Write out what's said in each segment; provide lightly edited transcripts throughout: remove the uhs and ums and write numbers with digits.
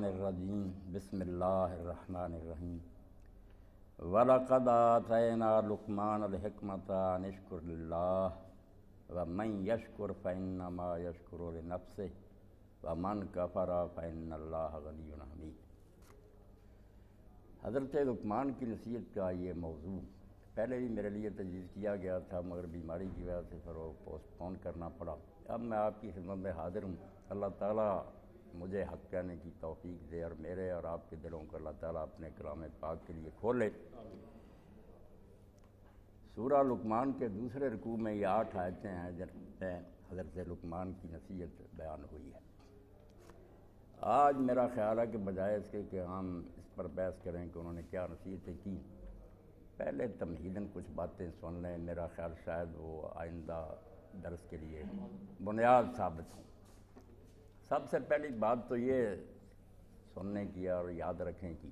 الرجیم بسم اللہ الرحمن الرحیم وَلَقَدْ آتَيْنَا لُقْمَانَ الْحِكْمَةَ أَنِ اشْكُرْ لِلَّهِ وَمَنْ يَشْكُرْ فَإِنَّمَا يَشْكُرُ لِنَفْسِهِ وَمَنْ كَفَرَ فَإِنَّ اللَّهَ غَنِيٌّ حَمِيدٌ۔ حضرت لقمان کی نصیحت کا یہ موضوع پہلے بھی میرے لیے تجویز کیا گیا تھا، مگر بیماری کی وجہ سے پھر وہ پوسٹ پون کرنا پڑا۔ اب میں آپ کی خدمت میں حاضر ہوں۔ اللہ تعالیٰ مجھے حق کہنے کی توفیق دے اور میرے اور آپ کے دلوں کو اللہ تعالیٰ اپنے کلام پاک کے لیے کھولے۔ سورہ لقمان کے دوسرے رکوع میں یہ 8 آیتیں ہیں جن میں حضرت لقمان کی نصیحت بیان ہوئی ہے۔ آج میرا خیال ہے کہ بجائے اس کے کہ ہم اس پر بحث کریں کہ انہوں نے کیا نصیحتیں کی، پہلے تمہیداً کچھ باتیں سن لیں۔ میرا خیال شاید وہ آئندہ درس کے لیے بنیاد ثابت ہوں۔ سب سے پہلی بات تو یہ سننے کی اور یاد رکھیں کی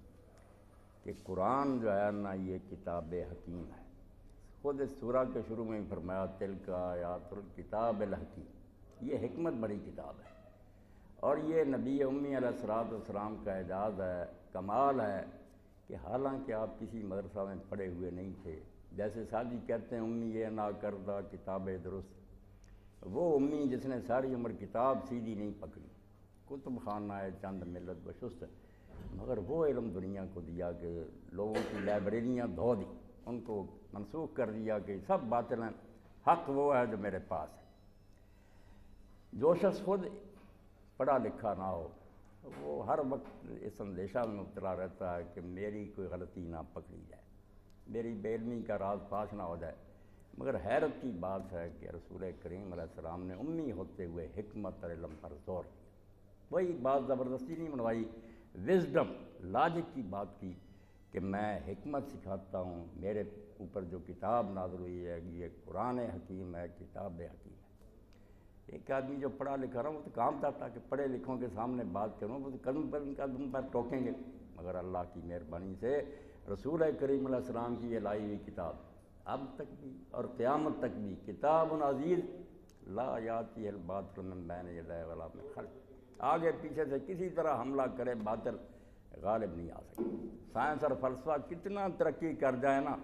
کہ قرآن جو ہے نا یہ کتاب حکیم ہے۔ خود اس سورہ کے شروع میں فرمایا تلک آیات الکتاب الحکیم، یہ حکمت بڑی کتاب ہے اور یہ نبی امی علیہ السلام کا اعجاز ہے، کمال ہے کہ حالانکہ آپ کسی مدرسہ میں پڑھے ہوئے نہیں تھے، جیسے سادی کہتے ہیں امی یہ نا کردہ کتاب درست، وہ امی جس نے ساری عمر کتاب سیدھی نہیں پکڑی، کتب خانہ ہے چند ملت بشست، مگر وہ علم دنیا کو دیا کہ لوگوں کی لائبریریاں دھو دی، ان کو منسوخ کر دیا کہ سب باطل ہیں، حق وہ ہے جو میرے پاس ہے۔ جو شخص خود پڑھا لکھا نہ ہو وہ ہر وقت اس اندیشہ میں مبتلا رہتا ہے کہ میری کوئی غلطی نہ پکڑی جائے، میری بے علمی کا راز فاش نہ ہو جائے۔ مگر حیرت کی بات ہے کہ رسول کریم علیہ السلام نے امی ہوتے ہوئے حکمت اور علم پر زور دیا۔ وہی بات زبردستی نہیں منوائی، وزڈم، لاجک کی بات کی کہ میں حکمت سکھاتا ہوں، میرے اوپر جو کتاب نازل ہوئی ہے یہ قرآن حکیم ہے، کتاب حکیم ہے۔ ایک آدمی جو پڑھا لکھا رہا وہ تو کام تھا کہ پڑھے لکھوں کے سامنے بات کروں، وہ تو قدم پر ٹوکیں گے، مگر اللہ کی مہربانی سے رسول کریم علیہ السلام کی یہ لائی ہوئی کتاب اب تک بھی اور قیامت تک بھی کتاب عزیز لا یاتی الباطل من بین یدیہ ولا من خلفہ، آگے پیچھے سے کسی طرح حملہ کرے باطل غالب نہیں آ سکتا۔ سائنس اور فلسفہ کتنا ترقی کر جائے نا،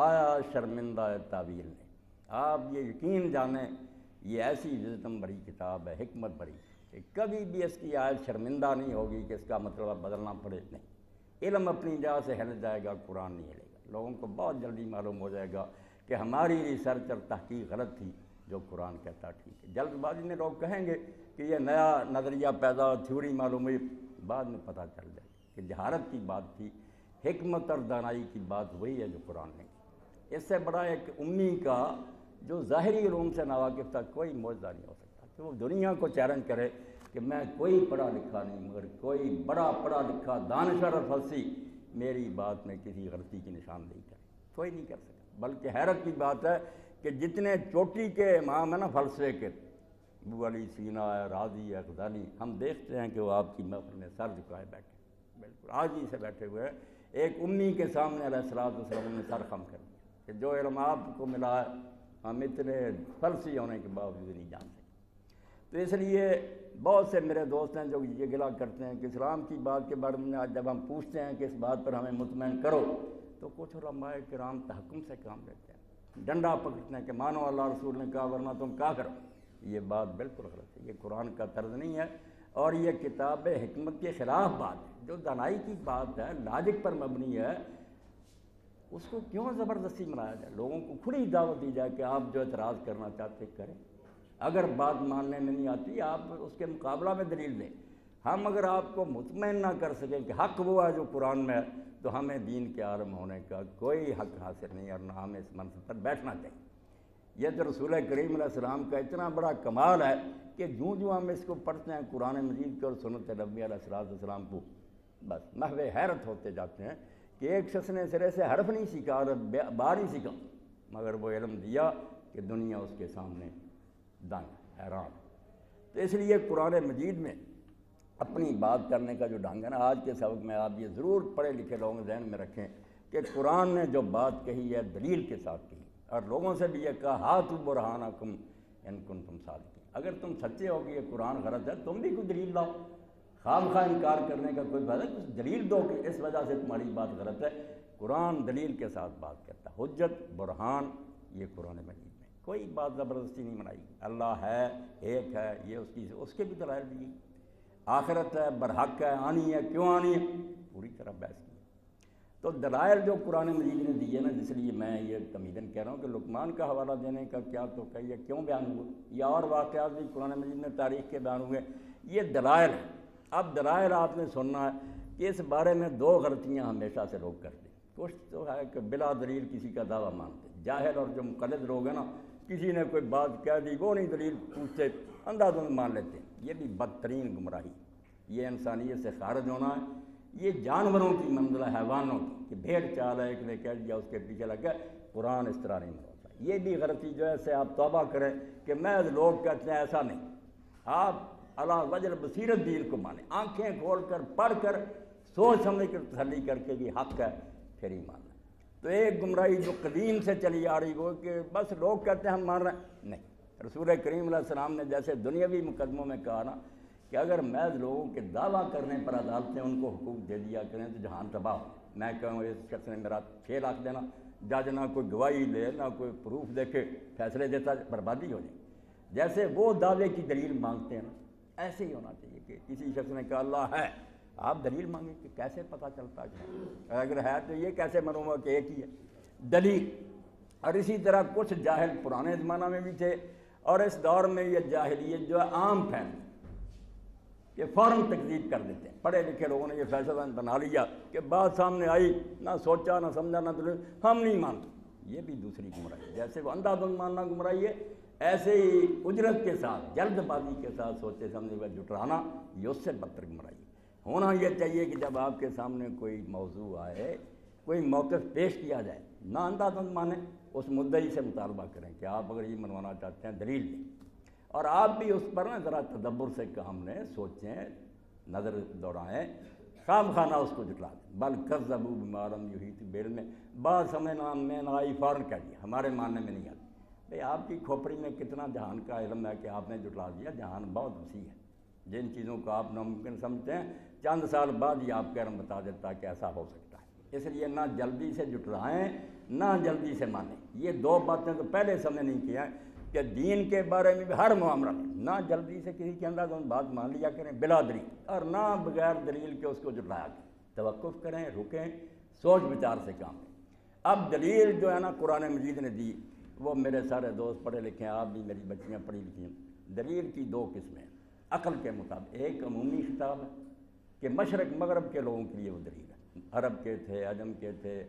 آیا شرمندہ تعویل نے۔ آپ یہ یقین جانیں یہ ایسی وزڈم بڑی کتاب ہے، حکمت بڑی، کہ کبھی بھی اس کی آیت شرمندہ نہیں ہوگی کہ اس کا مطلب بدلنا پڑے، نہیں۔ علم اپنی جگہ سے ہل جائے گا، قرآن نہیں ہلے گا۔ لوگوں کو بہت جلدی معلوم ہو جائے گا کہ ہماری ریسرچ اور تحقیق غلط تھی، جو قرآن کہتا ٹھیک ہے۔ جلد بازی میں لوگ کہیں گے کہ یہ نیا نظریہ پیدا، تھیوری معلوم ہوئی، بعد میں پتہ چل جائے کہ جہالت کی بات تھی، حکمت اور دانائی کی بات وہی ہے جو قرآن نے کی۔ اس سے بڑا ایک امی کا جو ظاہری علوم سے ناواقف تھا کوئی معجزہ نہیں ہو سکتا کہ وہ دنیا کو چیلنج کرے کہ میں کوئی پڑھا لکھا نہیں مگر کوئی بڑا پڑھا لکھا دانشور اور فلسی میری بات میں کسی غلطی کی نشاندہی کرے، کوئی نہیں کر سکتا۔ بلکہ حیرت کی بات ہے کہ جتنے چوٹی کے امام ہیں نا فلسفے کے، ابو علی سینا ہے، رازی ہے، غزالی، ہم دیکھتے ہیں کہ وہ آپ کی محفل میں سر جھکائے بیٹھے، بالکل عاجزی سے بیٹھے ہوئے، ایک امی کے سامنے علیہ السلام نے سر خم کر دیا کہ جو علم آپ کو ملا ہے ہم اتنے فلسی ہونے کے باوجود نہیں جان سکتے۔ تو اس لیے بہت سے میرے دوست ہیں جو یہ گلا کرتے ہیں کہ اسلام کی بات کے بارے میں جب ہم پوچھتے ہیں کہ اس بات پر ہمیں مطمئن کرو تو کچھ علماء کرام تحکم سے کام لیتے ہیں، ڈنڈا پکڑتے ہیں کہ مانو اللہ رسول نے کہا ورنہ تم کیا کرو۔ یہ بات بالکل غلط ہے، یہ قرآن کا طرز نہیں ہے اور یہ کتاب حکمت کے خلاف بات ہے۔ جو دانائی کی بات ہے، لاجک پر مبنی ہے، اس کو کیوں زبردستی منایا جائے؟ لوگوں کو کھلی دعوت دی جائے کہ آپ جو اعتراض کرنا چاہتے کریں، اگر بات ماننے میں نہیں آتی آپ اس کے مقابلہ میں دلیل دیں۔ ہم اگر آپ کو مطمئن نہ کر سکیں کہ حق وہ ہے جو قرآن میں ہے تو ہمیں دین کے عالم ہونے کا کوئی حق حاصل نہیں اور نہ ہمیں اس منصب پر بیٹھنا چاہیے۔ یہ تو رسول کریم علیہ السلام کا اتنا بڑا کمال ہے کہ جو ہم اس کو پڑھتے ہیں قرآن مجید کو اور سنت نبوی علیہ السلام کو، بس محو حیرت ہوتے جاتے ہیں کہ ایک شخص نے سرے سے حرف نہیں سیکھا اور بار نہیں سیکھا، مگر وہ علم دیا کہ دنیا اس کے سامنے دنگ حیران۔ تو اس لیے قرآن مجید میں اپنی بات کرنے کا جو ڈھنگ ہے نا، آج کے سبق میں آپ یہ ضرور پڑھے لکھے لوگ ذہن میں رکھیں کہ قرآن نے جو بات کہی ہے دلیل کے ساتھ کہی، اور لوگوں سے بھی یہ کہا ہاتھو برہانکم ان کنتم صادقین، اگر تم سچے ہو کہ یہ قرآن غلط ہے تم بھی کوئی دلیل لاؤ۔ خام خواہ انکار کرنے کا کوئی فائدہ، کچھ دلیل دو کہ اس وجہ سے تمہاری بات غلط ہے۔ قرآن دلیل کے ساتھ بات کرتا ہے، حجت برہان، یہ قرآن مجید میں کوئی بات زبردستی نہیں بنائی۔ اللہ ہے، ایک ہے، یہ اس کے بھی دلائل دیے، آخرت ہے، برحق ہے، آنی ہے، کیوں آنی ہے، پوری طرح بحث کی۔ تو دلائل جو قرآن مجید نے دیے نا، جس لیے میں یہ تمیداً کہہ رہا ہوں کہ لقمان کا حوالہ دینے کا کیا تو کہیے کیوں بیان ہوا، یا اور واقعات بھی قرآن مجید میں تاریخ کے بیان ہوئے، یہ دلائل ہیں۔ اب دلائل آپ نے سننا ہے کہ اس بارے میں دو غلطیاں ہمیشہ سے لوگ کرتے ہیں۔ کچھ تو ہے کہ بلا دلیل کسی کا دعویٰ مانتے، جاہل اور جو مقلد لوگ ہیں نا، کسی نے کوئی بات کہہ دی وہ نہیں دلیل پوچھتے، انداز میں مان لیتے ہیں۔ یہ بھی بدترین گمراہی، یہ انسانیت سے خارج ہونا ہے، یہ جانوروں کی منزل ہے، حیوانوں کی، کہ بھیڑ چال ہے، ایک نے کہہ دیا اس کے پیچھے لگ گیا۔ قرآن اس طرح نہیں ہوتا۔ یہ بھی غلطی جو ہے اسے آپ توبہ کریں کہ محض لوگ کہتے ہیں، ایسا نہیں۔ آپ اللہ وجل بصیرت دین کو مانیں، آنکھیں کھول کر پڑھ کر سوچ سمجھ کر تسلی کر کے بھی حق ہے پھر ہی ماننا۔ تو ایک گمراہی جو قدیم سے چلی آ رہی وہ کہ بس لوگ کہتے ہیں ہم مان رہے ہیں، نہیں۔ رسول کریم علیہ السلام نے جیسے دنیاوی مقدموں میں کہا نا کہ اگر محض لوگوں کے دعویٰ کرنے پر عدالتیں ان کو حقوق دے دیا کریں تو جہان تباہ ہو۔ میں کہوں اس شخص نے میرا 6 لاکھ دینا، جج نہ کوئی گواہی لے، نہ کوئی پروف دیکھے، فیصلے دیتا، بربادی ہو جائے۔ جیسے وہ دعوے کی دلیل مانگتے ہیں نا، ایسے ہی ہونا چاہیے کہ کسی شخص نے کہا اللہ ہے، آپ دلیل مانگیں کہ کیسے پتہ چلتا ہے، اگر ہے تو یہ کیسے معلوم ہوا کہ ایک ہی ہے، دلیل۔ اور اسی طرح کچھ جاہل پرانے زمانہ میں بھی تھے، اور اس دور میں یہ جاہلیت جو ہے عام پھیل گئی، کہ فوراً تکذیب کر دیتے ہیں۔ پڑھے لکھے لوگوں نے یہ فیصلہ بنا لیا کہ بات سامنے آئی، نہ سوچا نہ سمجھا نہ دلیل، ہم نہیں مانتے۔ یہ بھی دوسری گمراہی، جیسے وہ اندھا دھند ماننا گمراہی ہے، ایسے ہی اجرت کے ساتھ، جلد بازی کے ساتھ سوچے سمجھے ہوئے جٹرانا، یہ اس سے بدتر گمراہی ہے۔ ہونا یہ چاہیے کہ جب آپ کے سامنے کوئی موضوع آئے، کوئی موقف پیش کیا جائے، نہ اندھا دھند مانیں، اس مدعی سے مطالبہ کریں کہ آپ اگر یہ منوانا چاہتے ہیں دلیل دیں، اور آپ بھی اس پر نا ذرا تدبر سے کام لیں، سوچیں، نظر دوڑائیں، خام خانہ اس کو جٹلا دیں۔ بل کذبوا بما لم یحیطوا بعلمہ، بات سمجھنا میں نہ آئی فوراً کہہ دیا، ہمارے ماننے میں نہیں آتی۔ بھئی آپ کی کھوپڑی میں کتنا جہان کا علم ہے کہ آپ نے جٹلا دیا، جہان بہت وسیع ہے۔ جن چیزوں کو آپ ناممکن سمجھتے ہیں، چند سال بعد ہی آپ کا علم بتا دیتا ہے کہ ایسا ہو سکتا ہے۔ اس لیے نہ جلدی سے جٹلائیں، نہ جلدی سے مانیں۔ یہ دو باتیں تو پہلے سمجھ نہیں کیا کہ دین کے بارے میں بھی ہر معاملہ میں نہ جلدی سے کسی کے انداز میں بات مان لیا کریں بلا دلیل، اور نہ بغیر دلیل کے اس کو جٹلایا کریں۔ توقف کریں، رکیں، سوچ بچار سے کام لیں۔ اب دلیل جو ہے نا قرآن مجید نے دی، وہ میرے سارے دوست پڑھے لکھے ہیں، آپ بھی میری بچیاں پڑھی لکھی ہیں۔ دلیل کی دو قسمیں ہیں عقل کے مطابق۔ ایک عمومی خطاب ہے کہ مشرق مغرب کے لوگوں کے لیے وہ دلیل ہے، عرب کے تھے، عجم کے تھے،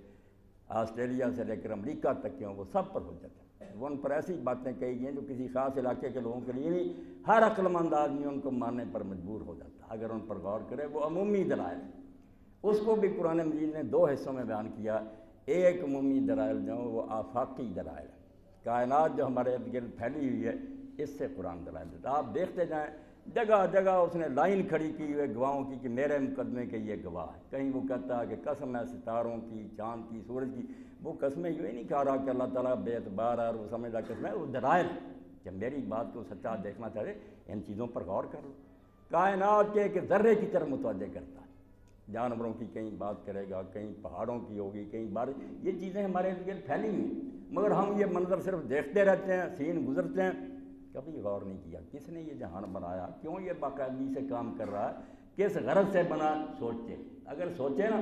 آسٹریلیا سے لے کر امریکہ تک کے ہوں، وہ سب پر حجت ہے۔ وہ ان پر ایسی باتیں کہی گئی ہیں جو کسی خاص علاقے کے لوگوں کے لیے نہیں، ہر عقل مند آدمی ان کو ماننے پر مجبور ہو جاتا ہے اگر ان پر غور کرے۔ وہ عمومی دلائل ہیں، اس کو بھی قرآن مجید نے دو حصوں میں بیان کیا۔ ایک عمومی دلائل جو وہ آفاقی دلائل ہے، کائنات جو ہمارے ارد گرد پھیلی ہوئی ہے، اس سے قرآن دلائل دیتا ہے۔ آپ دیکھتے جائیں، جگہ جگہ اس نے لائن کھڑی کی ہوئے گواہوں کی کہ میرے مقدمے کے یہ گواہ ہے۔ کہیں وہ کہتا ہے کہ قسم ہے ستاروں کی، چاند کی، سورج کی، وہ قسمیں یوں ہی نہیں کھا رہا کہ اللہ تعالیٰ بے اعتبار ہے اور وہ سمجھتا قسمیں، وہ دلائل ہے۔ جب میری بات کو سچا دیکھنا چاہے ان چیزوں پر غور کر لو۔ کائنات کے ایک ذرے کی طرف متوجہ کرتا ہے، جانوروں کی کہیں بات کرے گا، کہیں پہاڑوں کی ہوگی، کہیں بارش، یہ چیزیں ہمارے ارد گرد پھیلی ہوئی ہیں، مگر ہم یہ منظر صرف دیکھتے رہتے ہیں، سین گزرتے ہیں، کبھی غور نہیں کیا کس نے یہ جہان بنایا، کیوں یہ باقاعدگی سے کام کر رہا ہے، کس غرض سے بنا۔ سوچتے، اگر سوچے نا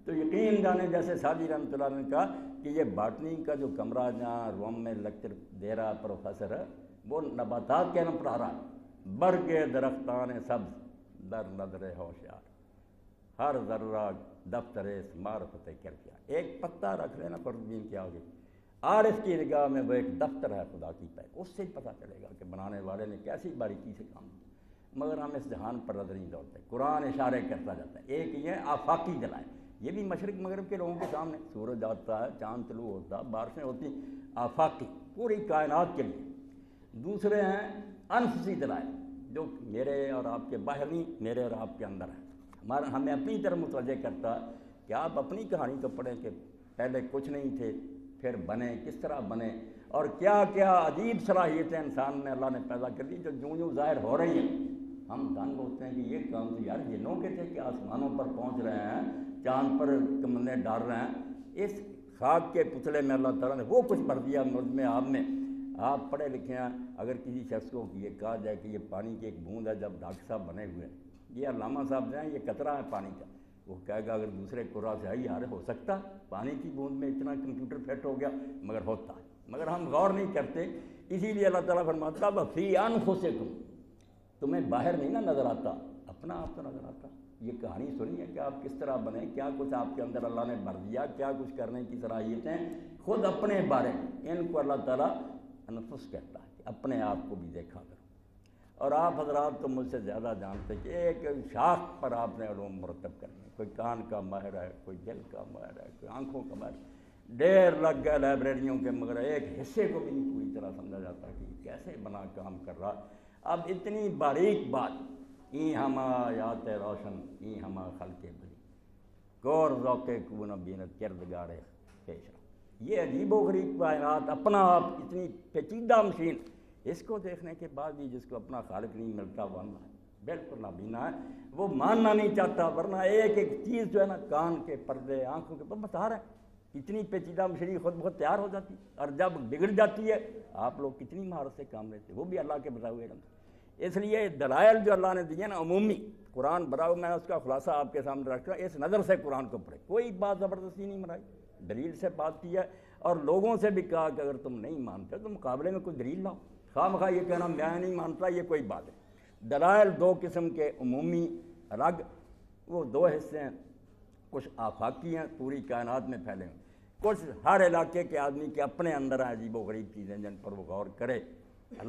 تو یقین جانے، جیسے سعدی رحمۃ اللہ نے کہا کہ یہ باٹنی کا جو کمرہ جہاں روم میں لیکچر دے رہا پروفیسر ہے، وہ نباتات کے علم پڑھا رہا ہے۔ برگ درختان سبز در نظر ہوشیار، ہر ذرہ دفتر معرفت کر کیا۔ ایک پتا رکھ لینا پردین کیا ہوگی، عارف کی نگاہ میں وہ ایک دفتر ہے خدا کی پہ، اس سے پتہ چلے گا کہ بنانے والے نے کیسی باریکی سے کام کیا۔ مگر ہم اس جہان پر نظر نہیں دوڑتے، قرآن اشارے کرتا جاتا ہے۔ ایک یہ آفاقی دلائل، یہ بھی مشرق مغرب کے لوگوں کے سامنے، سورج آتا ہے، چاند طلوع ہوتا ہے، بارشیں ہوتی، آفاقی پوری کائنات کے لیے۔ دوسرے ہیں انفسی دلائل، جو میرے اور آپ کے باہر نہیں، میرے اور آپ کے اندر ہے، ہمیں اپنی طرف متوجہ کرتا ہے کہ آپ اپنی کہانی تو پڑھیں کہ پہلے کچھ نہیں تھے، پھر بنے، کس طرح بنے، اور کیا کیا عجیب صلاحیتیں انسان میں اللہ نے پیدا کر دی جو یوں ظاہر ہو رہی ہیں۔ ہم تنگ ہوتے ہیں کہ یہ کام تو یار جنوں کے تھے کہ آسمانوں پر پہنچ رہے ہیں، چاند پر کمندیں ڈال رہے ہیں، اس خاک کے پتلے میں اللہ تعالیٰ نے وہ کچھ بھر دیا مرد میں آپ نے. آپ پڑھے لکھے ہیں، اگر کسی شخص کو یہ کہا جائے کہ یہ پانی کی ایک بوند ہے، جب ڈاکٹر صاحب بنے ہوئے ہیں، یہ علامہ صاحب جو ہیں یہ قطرہ ہے پانی کا، وہ کہے گا اگر دوسرے قرآ سے ہے یار ہو سکتا پانی کی بوند میں اتنا کمپیوٹر فٹ ہو گیا، مگر ہوتا ہے، مگر ہم غور نہیں کرتے. اسی لیے اللہ تعالیٰ فرماتا وفی انفسکم، تمہیں باہر نہیں نا نظر آتا، اپنا آپ تو نظر آتا. یہ کہانی سنی ہے کہ آپ کس طرح بنے، کیا کچھ آپ کے اندر اللہ نے بھر دیا، کیا کچھ کرنے کی صلاحیتیں خود اپنے بارے میں. ان کو اللہ تعالیٰ انفس کہتا ہے کہ اپنے آپ کو بھی دیکھا کرو. اور آپ حضرات تو مجھ سے زیادہ جانتے کہ ایک شاخ پر آپ نے علوم مرتب کرنے، کوئی کان کا ماہر ہے، کوئی دل کا ماہر ہے، کوئی آنکھوں کا ماہر ہے. ڈیر لگ گئے لائبریریوں کے، مگر ایک حصے کو بھی نہیں پوری طرح سمجھا جاتا کہ کیسے بنا کام کر رہا. اب اتنی باریک بات، این ہما یات روشن این ہما خلق بری گور ذوق کون بینت کردگار پیش. یہ عجیب و غریب کائنات، اپنا آپ اتنی پیچیدہ مشین، اس کو دیکھنے کے بعد بھی جس کو اپنا خالق نہیں ملتا وہ بالکل نابینا ہے، وہ ماننا نہیں چاہتا. ورنہ ایک ایک چیز جو ہے نا، کان کے پردے، آنکھوں کے بتا رہے ہیں، اتنی پیچیدہ مشین خود بخود تیار ہو جاتی، اور جب بگڑ جاتی ہے آپ لوگ کتنی مہارت سے کام لیتے، وہ بھی اللہ کے بتائے ہوئے رنگ. اس لیے دلائل جو اللہ نے دیے نا عمومی، قرآن براؤ میں اس کا خلاصہ آپ کے سامنے رکھ رہا ہوں. اس نظر سے قرآن کو پڑھے، کوئی بات زبردستی نہیں بنائی، دلیل سے بات کی ہے. اور لوگوں سے بھی کہا کہ اگر تم نہیں مانتے تو مقابلے میں کوئی دلیل لاؤ. خواہ مخواہ یہ کہنا میں نہیں مانتا، یہ کوئی بات ہے. دلائل دو قسم کے، عمومی الگ، وہ دو حصے ہیں، کچھ آفاقی ہیں پوری کائنات میں پھیلے ہیں، کچھ ہر علاقے کے آدمی کے اپنے اندر عجیب و غریب چیزیں جن پر وہ غور کرے